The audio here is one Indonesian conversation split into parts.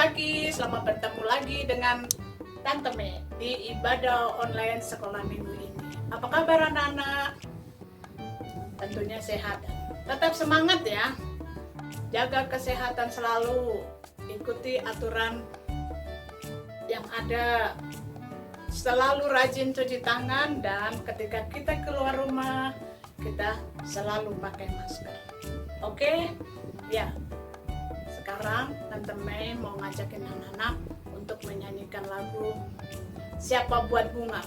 pagi, selamat bertemu lagi dengan Tante Me di ibadah online sekolah minggu ini. Apa kabar anak-anak? Tentunya sehat. Tetap semangat ya. Jaga kesehatan selalu. Ikuti aturan yang ada. Selalu rajin cuci tangan dan ketika kita keluar rumah, kita selalu pakai masker. Oke? Ya. Sekarang Tante Mei mau ngajakin anak-anak untuk menyanyikan lagu Siapa Buat Bunga.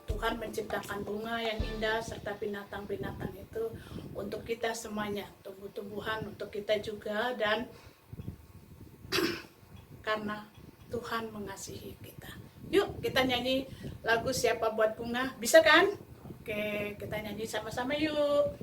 Tuhan menciptakan bunga yang indah serta binatang-binatang itu untuk kita semuanya, tumbuh-tumbuhan untuk kita juga, dan karena Tuhan mengasihi kita. Yuk kita nyanyi lagu Siapa Buat Bunga, bisa kan? Oke, kita nyanyi sama-sama yuk.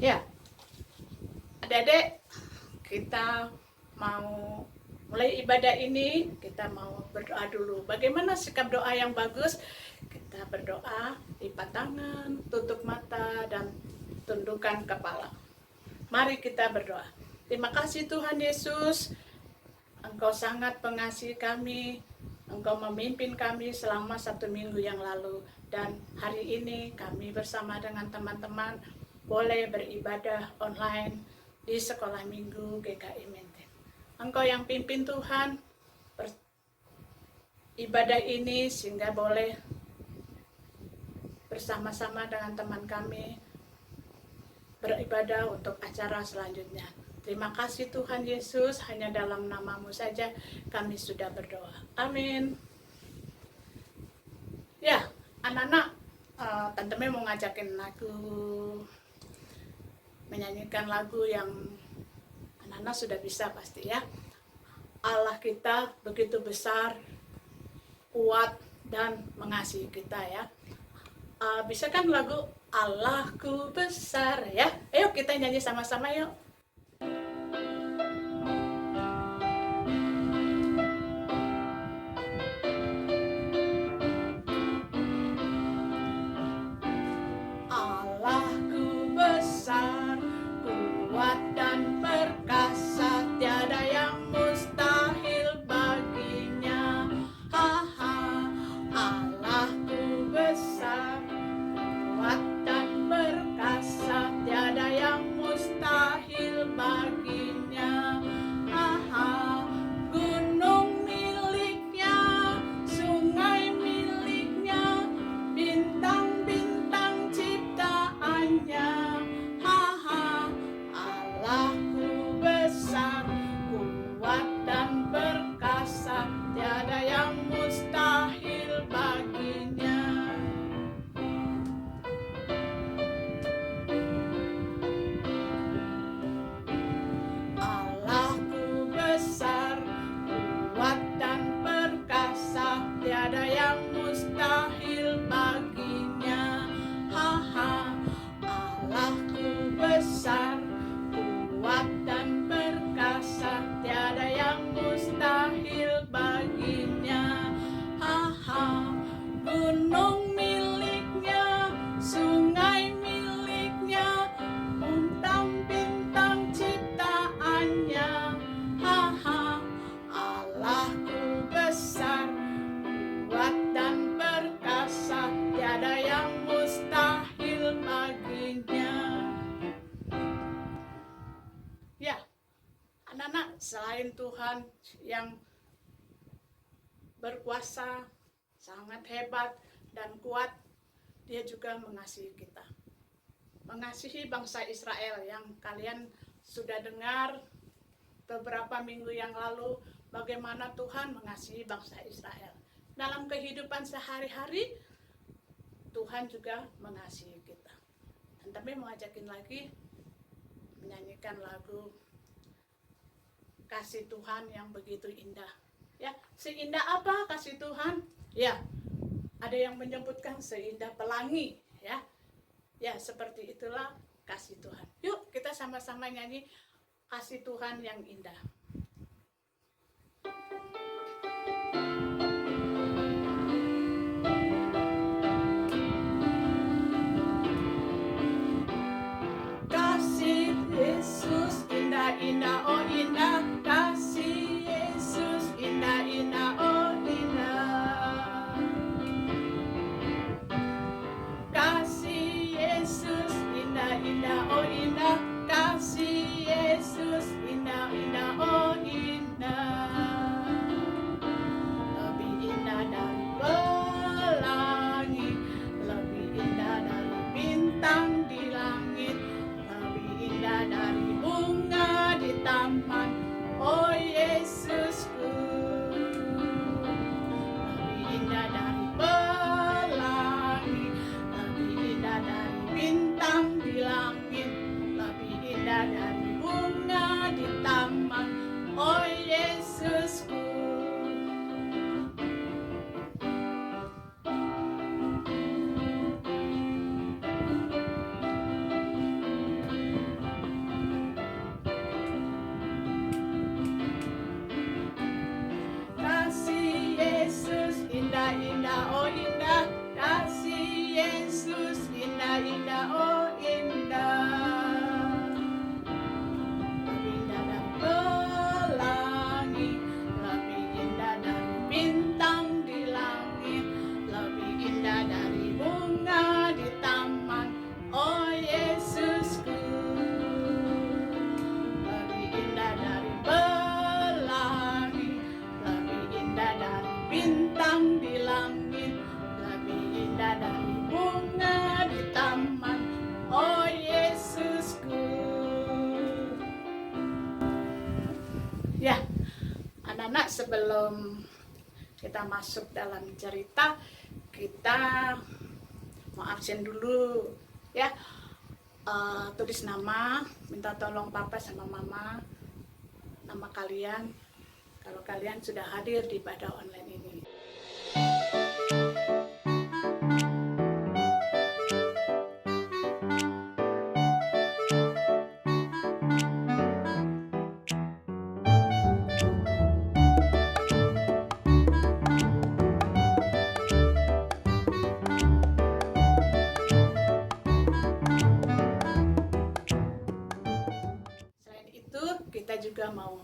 Ya, adik-adik, kita mau mulai ibadah ini, kita mau berdoa dulu. Bagaimana sikap doa yang bagus? Kita berdoa, lipat tangan, tutup mata, dan tundukkan kepala. Mari kita berdoa. Terima kasih Tuhan Yesus, Engkau sangat mengasihi kami, Engkau memimpin kami selama 1 minggu yang lalu. Dan hari ini kami bersama dengan teman-teman boleh beribadah online di sekolah minggu GKI Menteng. Engkau yang pimpin Tuhan ibadah ini sehingga boleh bersama-sama dengan teman kami beribadah untuk acara selanjutnya. Terima kasih Tuhan Yesus, hanya dalam nama-Mu saja kami sudah berdoa. Amin. Ya, anak-anak, Tante Mei mau ngajakin menyanyikan lagu yang anak-anak sudah bisa pasti ya. Allah kita begitu besar, kuat, dan mengasihi kita ya. Bisa kan lagu Allahku besar ya? Ayo kita nyanyi sama-sama yuk. selain Tuhan yang berkuasa, sangat hebat dan kuat, Dia juga mengasihi kita. Mengasihi bangsa Israel yang kalian sudah dengar beberapa minggu yang lalu bagaimana Tuhan mengasihi bangsa Israel. Dalam kehidupan sehari-hari, Tuhan juga mengasihi kita. Dan tapi mau ajakin lagi menyanyikan lagu Kasih Tuhan yang begitu indah. Ya, seindah apa kasih Tuhan? Ya, ada yang menyebutkan seindah pelangi, ya. Ya, seperti itulah kasih Tuhan. Yuk, kita sama-sama nyanyi Kasih Tuhan yang indah. Kasih Yesus indah-indah, oh indah. Kasih Yesus indah-indah, oh indah. Kasih Yesus indah-indah, oh indah. Kasih Yesus indah-indah, oh indah. Lebih indah dari pelangi, lebih indah dari bintang di langit, lebih indah dari bunga di taman, oh Yesusku. Lebih indah dari pelangi, lebih indah dari bintang di langit, lebih indah dari bunga di taman, oh Yesusku. Kasih Yesus indah-indah, oh indah. Kasih Yesus indah-indah, oh indah. Lebih indah dari pelangi, lebih indah dari bintang di langit, lebih indah dari bunga di taman, oh Yesusku. Lebih indah dari pelangi, lebih indah dari bintang di langit, lebih indah dari bunga di taman, oh Yesusku. Ya, anak-anak, sebelum kita masuk dalam cerita, kita mau absen dulu ya. Tulis nama, minta tolong papa sama mama, nama kalian kalau kalian sudah hadir di ibadah online ini. Selain itu, kita juga mau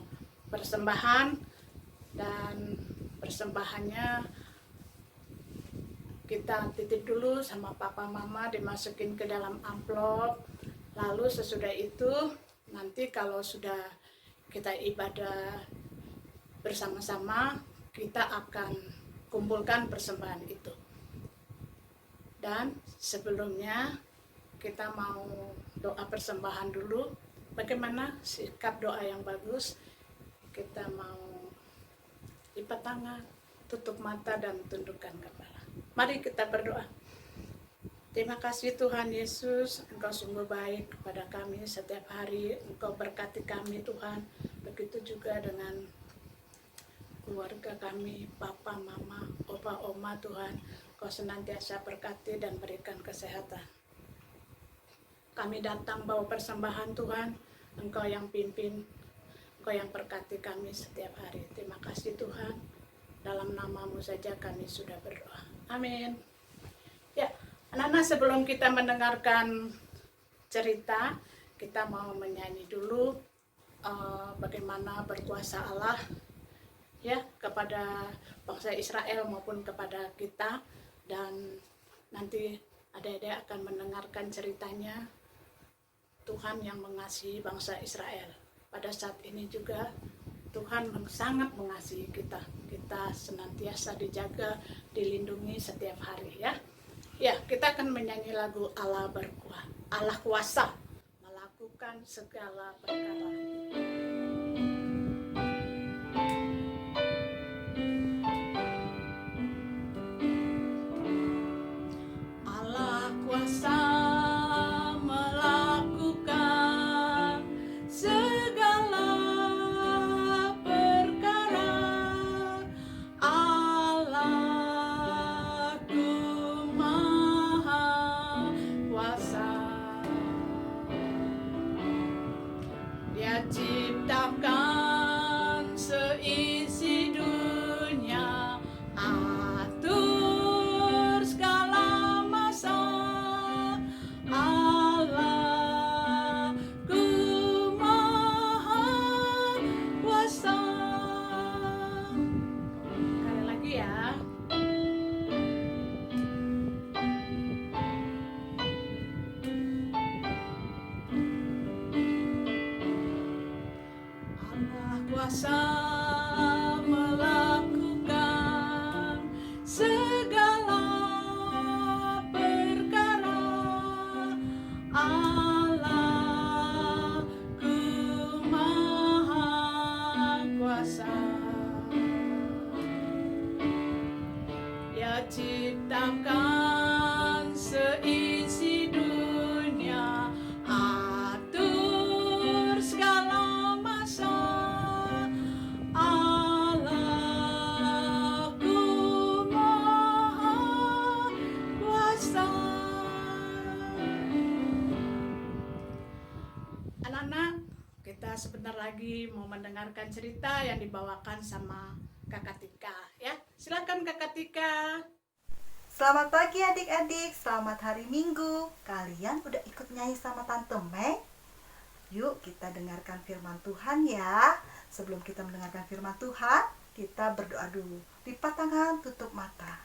persembahan, dan persembahannya kita titip dulu sama papa mama, dimasukin ke dalam amplop. Lalu sesudah itu nanti kalau sudah kita ibadah bersama-sama, kita akan kumpulkan persembahan itu. Dan sebelumnya kita mau doa persembahan dulu. Bagaimana sikap doa yang bagus? Kita mau lipat tangan, tutup mata, dan tundukkan kepala. Mari kita berdoa. Terima kasih Tuhan Yesus, Engkau sungguh baik kepada kami setiap hari. Engkau berkati kami Tuhan. Begitu juga dengan keluarga kami, papa, mama, opa, oma Tuhan. Engkau senantiasa berkati dan berikan kesehatan. Kami datang bawa persembahan Tuhan, Engkau yang pimpin, Engkau yang berkati kami setiap hari. Terima kasih Tuhan, dalam nama-Mu saja kami sudah berdoa. Amin. Ya, anak-anak, sebelum kita mendengarkan cerita, kita mau menyanyi dulu bagaimana berkuasa Allah ya kepada bangsa Israel maupun kepada kita. Dan nanti adik-adik akan mendengarkan ceritanya Tuhan yang mengasihi bangsa Israel. Pada saat ini juga Tuhan sangat mengasihi kita. Kita senantiasa dijaga, dilindungi setiap hari ya. Ya, kita akan menyanyi lagu Allah berkuasa, Allah kuasa melakukan segala perkara. Allah kuasa melakukan segala perkara. Allahku maha kuasa. Dia ciptakan seisi dunia, atur segala masa. Allahku maha kuasa. Sekali lagi ya. Allah kuasa melakukan segala perkara. Allahku maha kuasa. Dia ciptakan seisi dunia, atur segala masa. Allahku maha kuasa. Anak-anak, kita sebentar lagi mau mendengarkan cerita yang dibawakan sama Kakak Tika ya. Silakan Kakak Tika. Selamat pagi adik-adik, selamat hari Minggu. Kalian udah ikut nyanyi sama Tante Mei? Yuk kita dengarkan firman Tuhan ya. Sebelum kita mendengarkan firman Tuhan, kita berdoa dulu. Lipat tangan, tutup mata.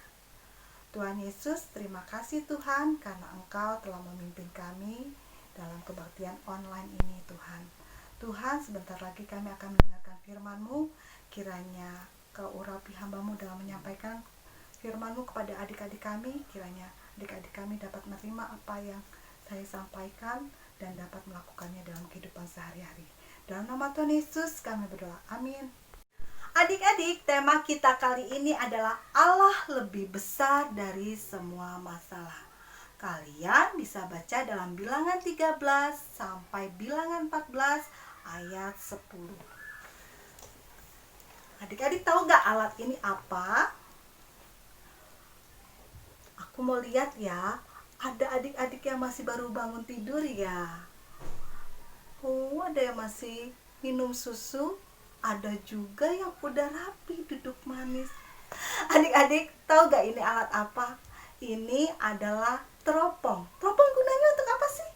Tuhan Yesus, terima kasih Tuhan karena Engkau telah memimpin kami dalam kebaktian online ini Tuhan. Tuhan, sebentar lagi kami akan mendengarkan firman-Mu. Kiranya Kau urapi hamba-Mu dalam menyampaikan firman-Mu kepada adik-adik kami. Kiranya adik-adik kami dapat menerima apa yang saya sampaikan dan dapat melakukannya dalam kehidupan sehari-hari. Dalam nama Tuhan Yesus kami berdoa. Amin. Adik-adik, tema kita kali ini adalah Allah lebih besar dari semua masalah. Kalian bisa baca dalam Bilangan 13 sampai Bilangan 14 ayat 10. Adik-adik tahu gak alat ini apa? Aku mau lihat ya. Ada adik-adik yang masih baru bangun tidur ya. Oh, ada yang masih minum susu. Ada juga yang udah rapi duduk manis. Adik-adik tahu gak ini alat apa? Ini adalah teropong. Teropong gunanya untuk apa sih?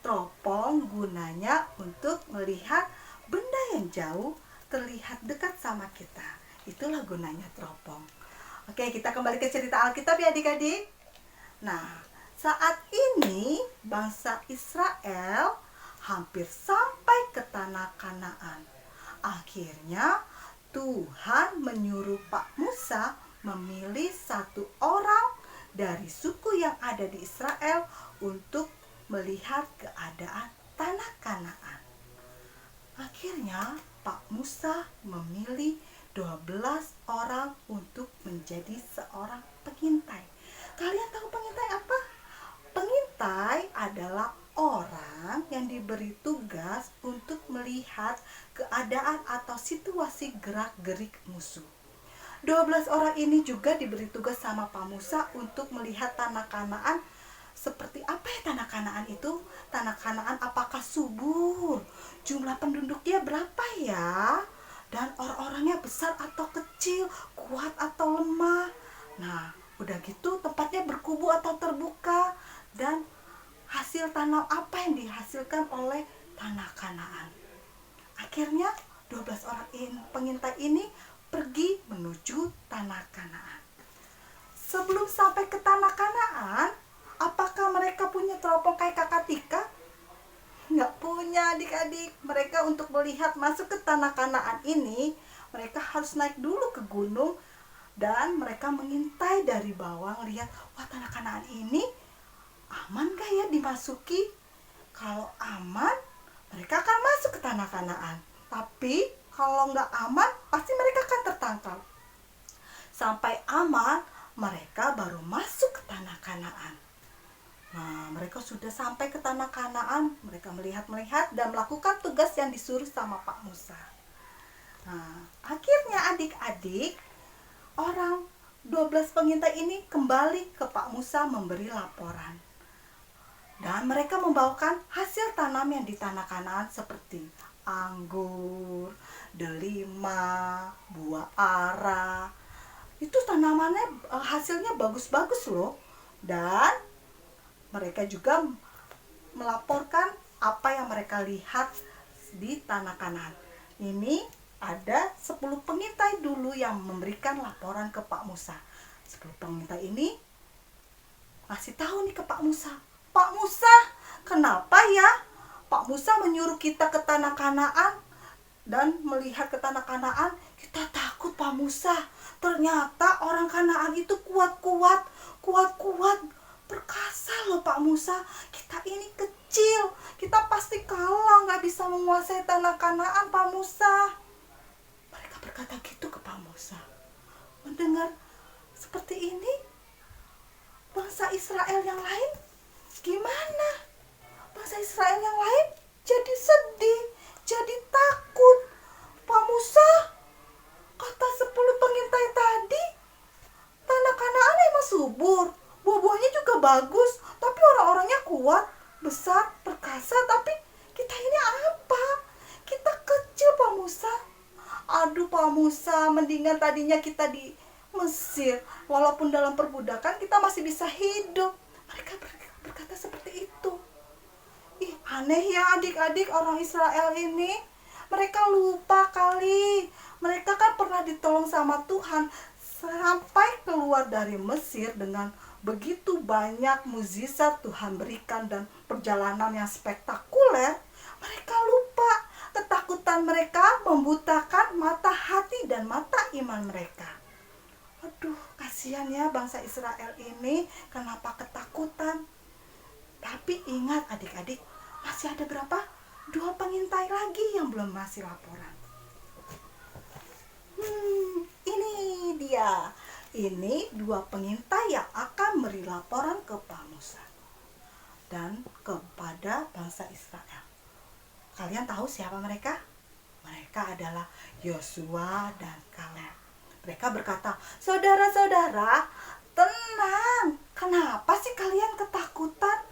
Teropong gunanya untuk melihat benda yang jauh terlihat dekat sama kita. Itulah gunanya teropong. Oke, kita kembali ke cerita Alkitab ya adik-adik. Nah, saat ini bangsa Israel hampir sampai ke tanah Kanaan. Akhirnya Tuhan menyuruh Pak Musa memilih satu orang dari suku yang ada di Israel untuk melihat keadaan tanah Kanaan. Akhirnya Pak Musa memilih 12 orang untuk menjadi seorang pengintai. Kalian tahu pengintai apa? Pengintai adalah orang yang diberi tugas untuk melihat keadaan atau situasi gerak-gerik musuh. 12 orang ini juga diberi tugas sama Pak Musa untuk melihat tanah Kanaan. Seperti apa ya tanah Kanaan itu? Tanah Kanaan apakah subur? Jumlah penduduknya berapa ya? Dan orang-orangnya besar atau kecil, kuat atau lemah. Nah, udah gitu tempatnya berkubu atau terbuka. Dan hasil tanam apa yang dihasilkan oleh tanah Kanaan. Akhirnya 12 orang pengintai ini pergi menuju tanah Kanaan. Sebelum sampai ke tanah Kanaan, apakah mereka punya teropong kayak Kakak Tika? Nggak punya. dulunya adik-adik. Mereka untuk melihat masuk ke tanah Kanaan ini, mereka harus naik dulu ke gunung dan mereka mengintai dari bawah, lihat, wah tanah Kanaan ini aman gak ya dimasuki? Kalau aman, mereka akan masuk ke tanah Kanaan. Tapi kalau nggak aman, pasti mereka akan tertangkap. Sampai aman, mereka baru masuk ke tanah Kanaan. Nah, mereka sudah sampai ke tanah Kanaan, mereka melihat-melihat dan melakukan tugas yang disuruh sama Pak Musa. Nah, akhirnya adik-adik, orang 12 pengintai ini kembali ke Pak Musa memberi laporan. Dan mereka membawakan hasil tanam yang di tanah Kanaan seperti anggur, delima, buah ara. Itu tanamannya hasilnya bagus-bagus loh. Dan mereka juga melaporkan apa yang mereka lihat di tanah Kanaan. Ini ada 10 pengintai dulu yang memberikan laporan ke Pak Musa. 10 pengintai ini ngasih tahu nih ke Pak Musa. Pak Musa, kenapa ya Pak Musa menyuruh kita ke tanah Kanaan dan melihat ke tanah Kanaan? Kita takut Pak Musa. Ternyata orang Kanaan itu kuat-kuat, perkasa loh Pak Musa. Kita ini kecil, kita pasti kalah, nggak bisa menguasai tanah Kanaan Pak Musa. Mereka berkata gitu ke Pak Musa. Mendengar seperti ini, bangsa Israel yang lain gimana? Bangsa Israel yang lain jadi sedih, jadi takut. Pak Musa, kata 10 pengintai tadi, tanah Kanaan emang subur, buah-buahnya juga bagus, tapi orang-orangnya kuat, besar, perkasa, tapi kita ini apa? Kita kecil Pak Musa. Aduh Pak Musa, mendingan tadinya kita di Mesir, walaupun dalam perbudakan kita masih bisa hidup. Mereka berkata seperti itu. Ih, aneh ya adik-adik, orang Israel ini. Mereka lupa kali. Mereka kan pernah ditolong sama Tuhan sampai keluar dari Mesir dengan begitu banyak mukjizat Tuhan berikan dan perjalanan yang spektakuler. Mereka lupa. Ketakutan mereka membutakan mata hati dan mata iman mereka. Aduh, kasihan ya bangsa Israel ini, kenapa ketakutan. Tapi ingat adik-adik, masih ada berapa? 2 pengintai lagi yang belum ngasih laporan. Ini dia. Ini 2 pengintai yang akan beri laporan ke Pak Musa dan kepada bangsa Israel. Kalian tahu siapa mereka? Mereka adalah Yosua dan Kaleb. Mereka berkata, saudara-saudara, tenang. Kenapa sih kalian ketakutan?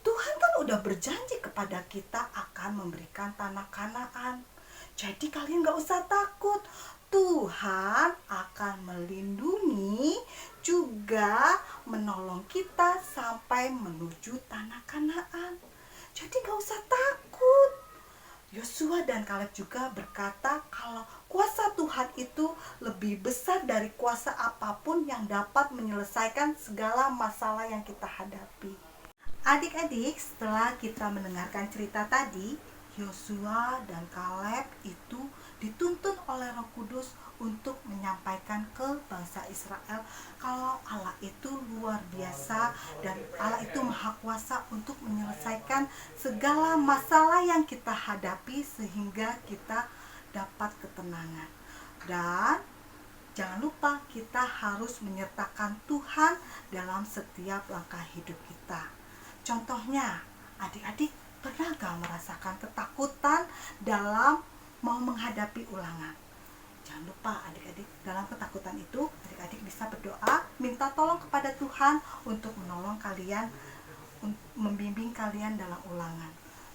Tuhan kan udah berjanji kepada kita akan memberikan tanah Kanaan. Jadi kalian gak usah takut. Tuhan akan melindungi juga menolong kita sampai menuju tanah Kanaan. Jadi gak usah takut. Yosua dan Kaleb juga berkata kalau kuasa Tuhan itu lebih besar dari kuasa apapun yang dapat menyelesaikan segala masalah yang kita hadapi. Adik-adik, setelah kita mendengarkan cerita tadi, Yosua dan Kaleb itu dituntun oleh Roh Kudus untuk menyampaikan ke bangsa Israel kalau Allah itu luar biasa dan Allah itu maha kuasa untuk menyelesaikan segala masalah yang kita hadapi sehingga kita dapat ketenangan. Dan jangan lupa kita harus menyertakan Tuhan dalam setiap langkah hidup kita. Contohnya, adik-adik pernah gak merasakan ketakutan dalam mau menghadapi ulangan? Jangan lupa adik-adik, dalam ketakutan itu adik-adik bisa berdoa, minta tolong kepada Tuhan untuk menolong kalian, membimbing kalian dalam ulangan.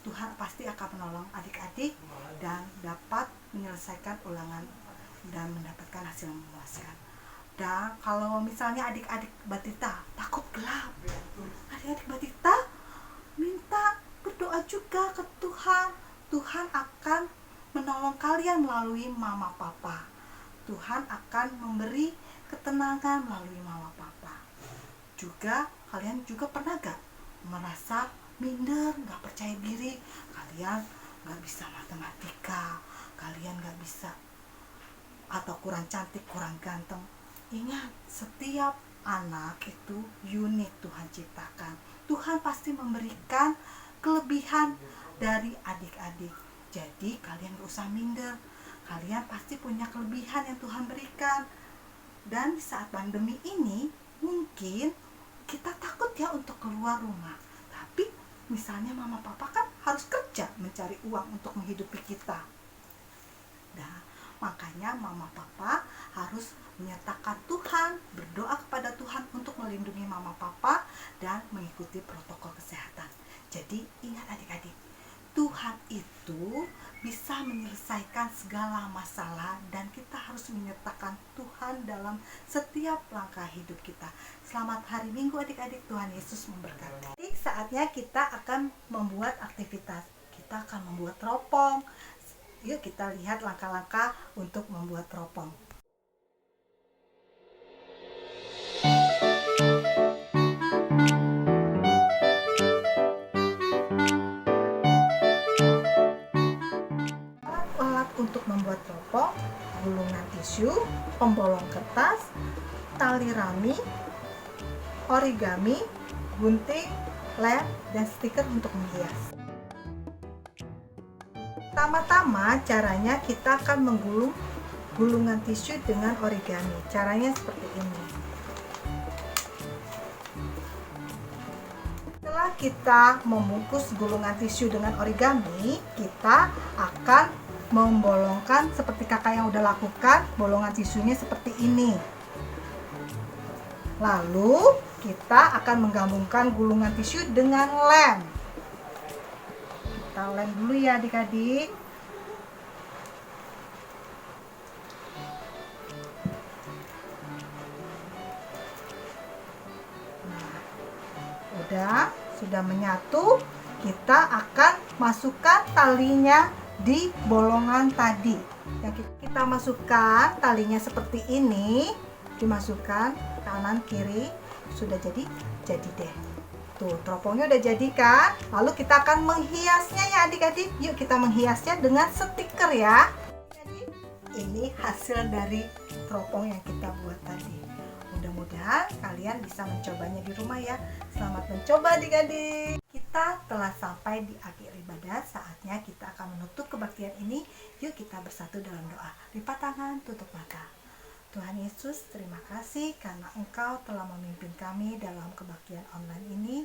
Tuhan pasti akan menolong adik-adik dan dapat menyelesaikan ulangan dan mendapatkan hasil yang memuaskan. Dan kalau misalnya adik-adik batita takut gelap, adik-adik batita minta berdoa juga ke Tuhan. Tuhan akan menolong kalian melalui mama papa. Tuhan akan memberi ketenangan melalui mama papa. Juga kalian juga pernah gak merasa minder, gak percaya diri? Kalian nggak bisa matematika, kalian nggak bisa, atau kurang cantik, kurang ganteng. Ingat, setiap anak itu unik Tuhan ciptakan. Tuhan pasti memberikan kelebihan dari adik-adik. Jadi kalian gak usah minder. Kalian pasti punya kelebihan yang Tuhan berikan. Dan di saat pandemi ini mungkin kita takut ya untuk keluar rumah. Tapi misalnya mama papa kan harus kerja mencari uang untuk menghidupi kita. Nah, makanya mama papa harus menyertakan Tuhan, berdoa kepada Tuhan untuk melindungi mama papa dan mengikuti protokol kesehatan. Jadi ingat adik-adik, Tuhan itu bisa menyelesaikan segala masalah dan kita harus menyertakan Tuhan dalam setiap langkah hidup kita. Selamat hari Minggu adik-adik, Tuhan Yesus memberkati. Jadi saatnya kita akan membuat aktivitas. Kita akan membuat teropong. Yuk kita lihat langkah-langkah untuk membuat teropong. Alat untuk membuat teropong: gulungan tisu, pembolong kertas, tali rami, origami, gunting, lem, dan stiker untuk menghias. Pertama-tama caranya kita akan menggulung gulungan tisu dengan origami. Caranya seperti ini. Setelah kita membungkus gulungan tisu dengan origami, kita akan membolongkan seperti kakak yang udah lakukan, bolongan tisunya seperti ini. Lalu kita akan menggabungkan gulungan tisu dengan lem. Kita lem dulu ya adik-adik. Nah, sudah menyatu, kita akan masukkan talinya di bolongan tadi. Yang kita masukkan talinya seperti ini, dimasukkan kanan kiri, sudah jadi deh. Tuh, teropongnya udah jadi kan? Lalu kita akan menghiasnya ya adik-adik. Yuk kita menghiasnya dengan stiker ya. Ini hasil dari teropong yang kita buat tadi. Mudah-mudahan kalian bisa mencobanya di rumah ya. Selamat mencoba adik-adik. Kita telah sampai di akhir ibadah. Saatnya kita akan menutup kebaktian ini. Yuk kita bersatu dalam doa. Lipat tangan, tutup mata. Tuhan Yesus, terima kasih karena Engkau telah memimpin kami dalam kebaktian online ini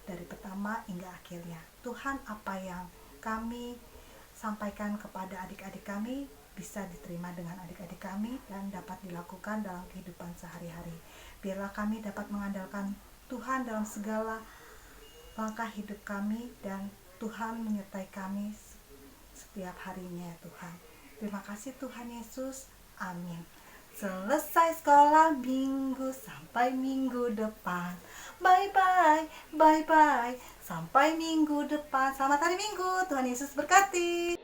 dari pertama hingga akhirnya. Tuhan, apa yang kami sampaikan kepada adik-adik kami bisa diterima dengan adik-adik kami dan dapat dilakukan dalam kehidupan sehari-hari. Biarlah kami dapat mengandalkan Tuhan dalam segala langkah hidup kami dan Tuhan menyertai kami setiap harinya ya Tuhan. Terima kasih Tuhan Yesus. Amin. Selesai sekolah minggu sampai minggu depan. Bye bye, bye bye. Sampai minggu depan. Selamat hari Minggu. Tuhan Yesus berkati.